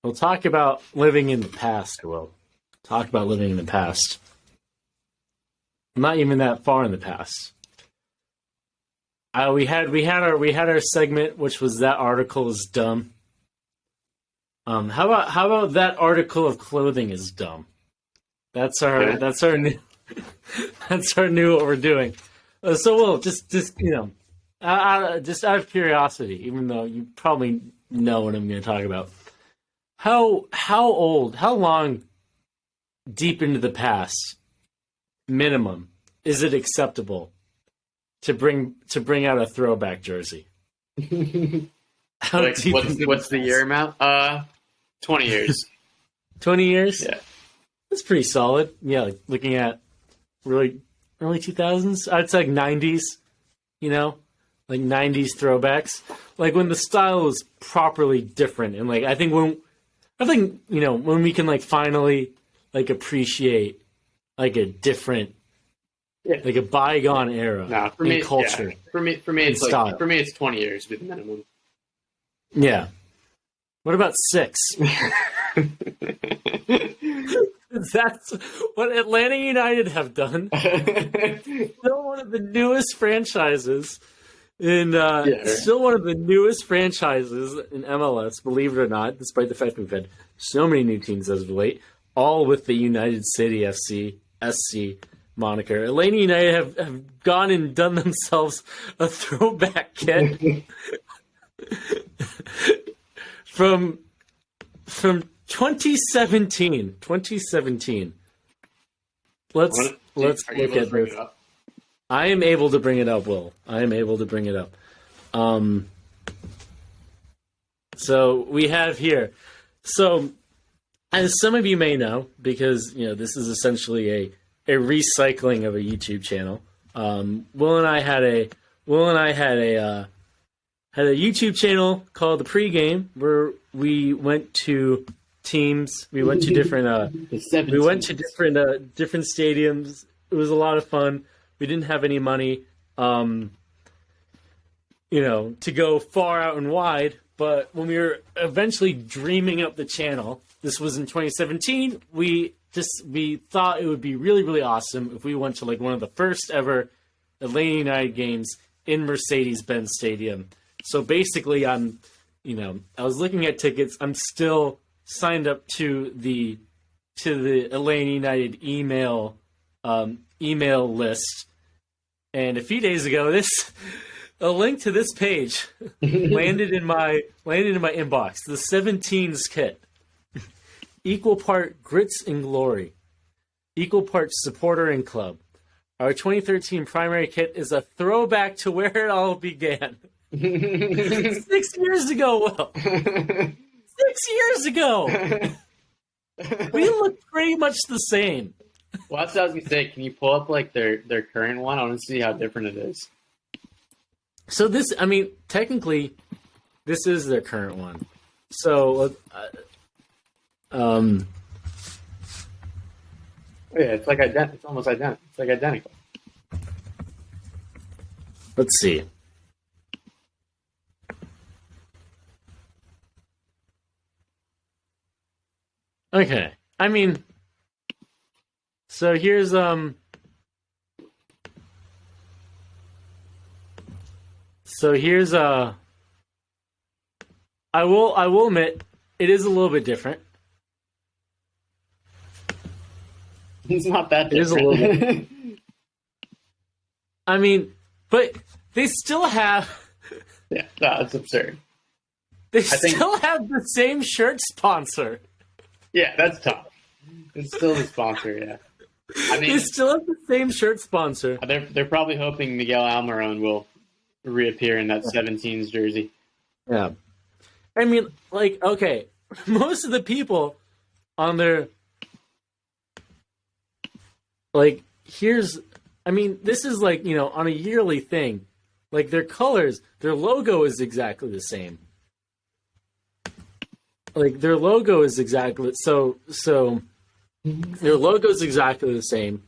We'll talk about living in the past. We'll talk about living in the past. Not even that far in the past. We had our segment, which was that article is dumb. How about that article of clothing is dumb? That's our new that's our new what we're doing. So we'll just just out of curiosity, even though you probably know what I'm going to talk about. How long deep into the past minimum is it acceptable to bring out a throwback jersey? What's the year amount? 20 years. 20 years? Yeah. That's pretty solid. Yeah, like looking at really early 2000s. I'd say like 90s, like 90s throwbacks. Like when the style was properly different. And like I think when we can like finally like appreciate like a different like a bygone era culture. Yeah. For me it's like for me it's 20 years with minimum. Yeah. What about 6? That's what Atlanta United have done. Still one of the newest franchises in MLS, believe it or not, despite the fact we've had so many new teams as of late, all with the United City SC moniker. Atlanta United have gone and done themselves a throwback kit from 2017. Let's look at this. I am able to bring it up, Will. I am able to bring it up. So we have here. So as some of you may know, because this is essentially a recycling of a YouTube channel. Will and I had a YouTube channel called The Pregame, where we went to teams. We went to different different stadiums. It was a lot of fun. We didn't have any money, to go far out and wide. But when we were eventually dreaming up the channel, this was in 2017. We thought it would be really, really awesome if we went to like one of the first ever Atlanta United games in Mercedes-Benz Stadium. So basically, I was looking at tickets. I'm still signed up to the Atlanta United email list, and a few days ago, a link to this page landed in my inbox. The 17s kit, equal part grits and glory, equal parts supporter and club. Our 2013 primary kit is a throwback to where it all began. 6 years ago, Will. 6 years ago. We look pretty much the same. Well, that's what I was gonna say. Can you pull up like their current one? I want to see how different it is. So technically, this is their current one. So, yeah, it's like it's almost identical. It's like identical. Let's see. Okay. So here's I will admit it is a little bit different. It's not that different. It is a little bit. But they still have Yeah, no, it's absurd. They still have the same shirt sponsor. Yeah, that's tough. It's still the sponsor, yeah. They still have the same shirt sponsor. They're probably hoping Miguel Almiron will reappear in that 17s jersey. Yeah. Okay, most of the people on their this is on a yearly thing. Like their colors, their logo is exactly the same. Like their logo is exactly their logo is exactly the same.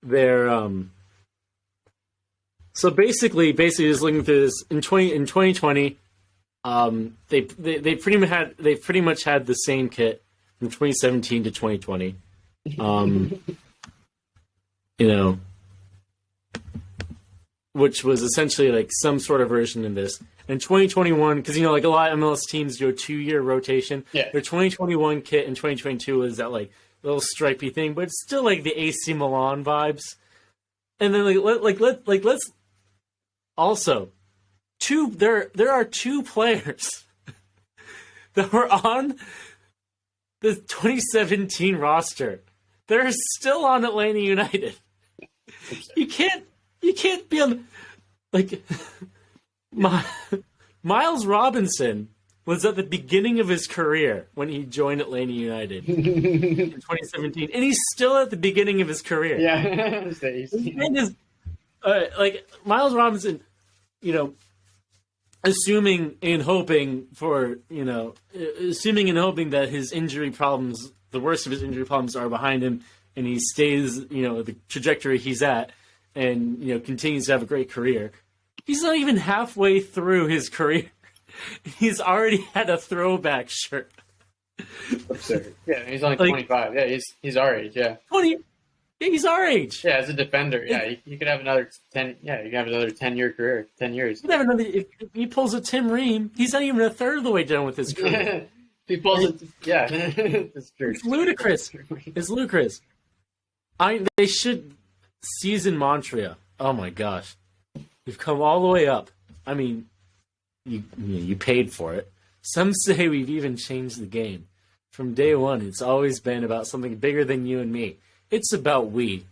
They're so basically just looking through this in 2020, They pretty much had the same kit from 2017 to 2020. You know, which was essentially like some sort of version of this. In 2021, because like a lot of MLS teams do a 2-year rotation. Yeah. Their 2021 kit in 2022 is that like little stripy thing, but it's still like the AC Milan vibes. And then let's also there are 2 players that were on the 2017 roster. They're still on Atlanta United. You can't be on like Miles Robinson was at the beginning of his career when he joined Atlanta United in 2017, and he's still at the beginning of his career. Yeah, like Miles Robinson, assuming and hoping that his injury problems, the worst of his injury problems, are behind him, and he stays, the trajectory he's at, and continues to have a great career. He's not even halfway through his career. He's already had a throwback shirt. Absurd. Yeah, he's only 25. Yeah, he's our age. Yeah, 20. Yeah, he's our age. Yeah, as a defender, yeah, you could have another 10. Yeah, you could have another 10-year career. 10 years. You could have another. If he pulls a Tim Ream, he's not even a third of the way done with his career. If he pulls it, yeah, that's true. It's ludicrous. It's ludicrous. They should season Montreal. Oh my gosh, we've come all the way up. I mean, you paid for it. Some say we've even changed the game. From day one, it's always been about something bigger than you and me. It's about we.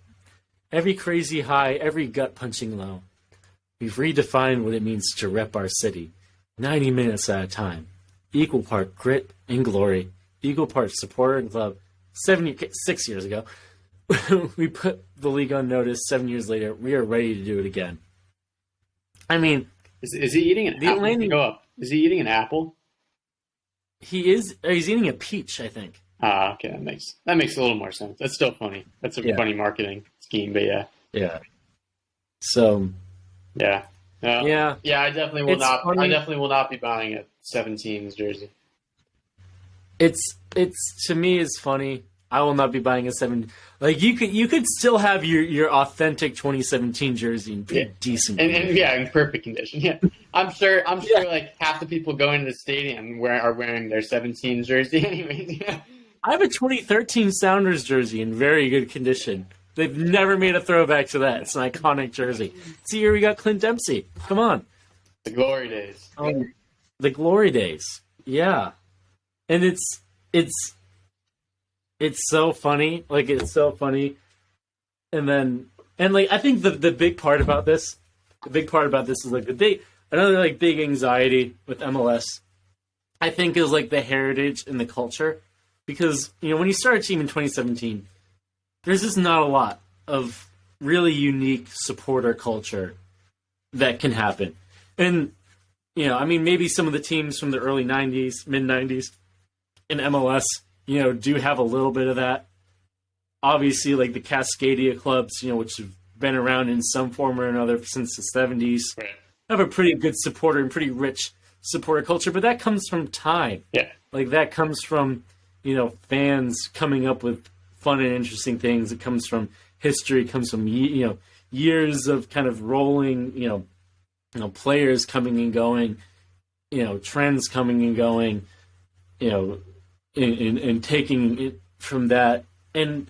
Every crazy high, every gut-punching low. We've redefined what it means to rep our city. 90 minutes at a time. Equal part grit and glory. Equal part supporter and club. 6 years ago. We put the league on notice. 7 years later, we are ready to do it again. I mean... Is he eating an apple? Go up. Is he eating an apple? He is. He's eating a peach, I think. Ah, okay. That makes a little more sense. That's still funny. That's a funny marketing scheme, but yeah. Yeah. So. Yeah. Yeah. Yeah. I definitely will not. Funny. I definitely will not be buying a 17s jersey. It's to me it's funny. I will not be buying a 7. Like you could still have your authentic 2017 jersey in pretty decent and yeah, in perfect condition. Yeah, I'm sure like half the people going to the stadium are wearing their 17 jersey anyways. Yeah. I have a 2013 Sounders jersey in very good condition. They've never made a throwback to that. It's an iconic jersey. See, here we got Clint Dempsey. Come on, the glory days. The glory days. Yeah, and it's so funny. Like, it's so funny. And I think the big part about this is like another like big anxiety with MLS, I think, is like the heritage and the culture. Because, when you start a team in 2017, there's just not a lot of really unique supporter culture that can happen. And, maybe some of the teams from the early 90s, mid 90s in MLS, do have a little bit of that. Obviously, like the Cascadia clubs, which have been around in some form or another since the 70s, right, have a pretty good supporter and pretty rich supporter culture. But that comes from time. Yeah. Like, that comes from, fans coming up with fun and interesting things. It comes from history. It comes from, years of kind of rolling, players coming and going, trends coming and going, and taking it from that. And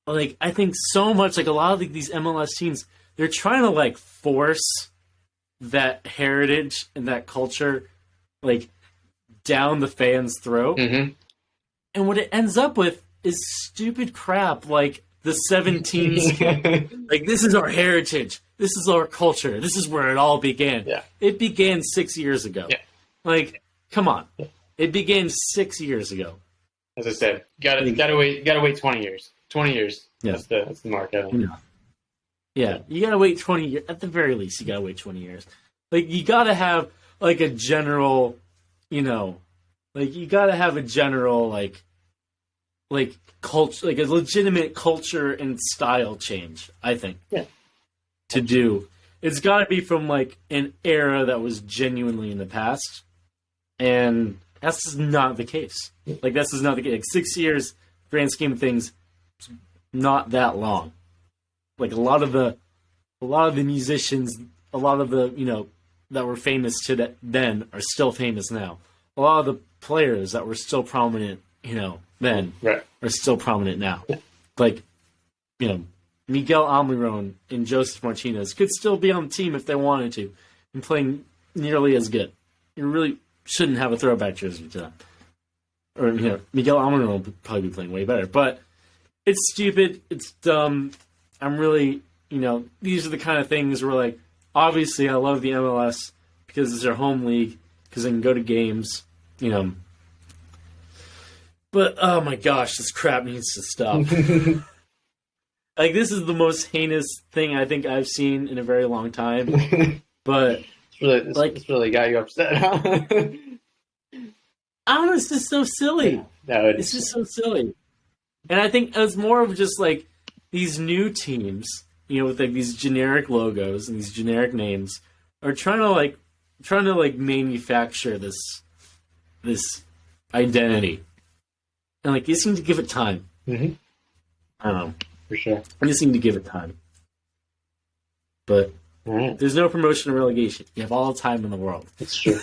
like, I think so much, like a lot of these MLS teams, they're trying to like force that heritage and that culture like down the fans' throat. Mm-hmm. And what it ends up with is stupid crap like the 17s. Like, this is our heritage. This is our culture. This is where it all began. Yeah. It began 6 years ago. Yeah. Like, come on. Yeah. It began 6 years ago. As I said, gotta wait 20 years. 20 years. Yeah. That's the mark. Yeah. You gotta wait 20 years. At the very least, you gotta wait 20 years. Like, you gotta have like a general, like you gotta have a general like culture, like a legitimate culture and style change, I think. Yeah. To do. It's gotta be from like an era that was genuinely in the past. And that's just not the case. Like, that's just not the case. Like, 6 years, grand scheme of things, not that long. Like, a lot of the musicians, a lot of the, that were famous then are still famous now. A lot of the players that were still prominent, then are still prominent now. Like, Miguel Almiron and Joseph Martinez could still be on the team if they wanted to and playing nearly as good. You really shouldn't have a throwback jersey to them. Or, Miguel Almiron would probably be playing way better. But it's stupid. It's dumb. I'm really, these are the kind of things where, like, obviously I love the MLS because it's their home league, because I can go to games, But, oh my gosh, this crap needs to stop. Like, this is the most heinous thing I think I've seen in a very long time. But it's really got you upset, huh? I don't know, it's just so silly. No, it's just so silly. And I think it's more of just, like, these new teams, with, like, these generic logos and these generic names are trying to manufacture this identity. And, like, you just need to give it time. Mm-hmm. I don't know. For sure. You just need to give it time. But there's no promotion or relegation. You have all the time in the world. That's true.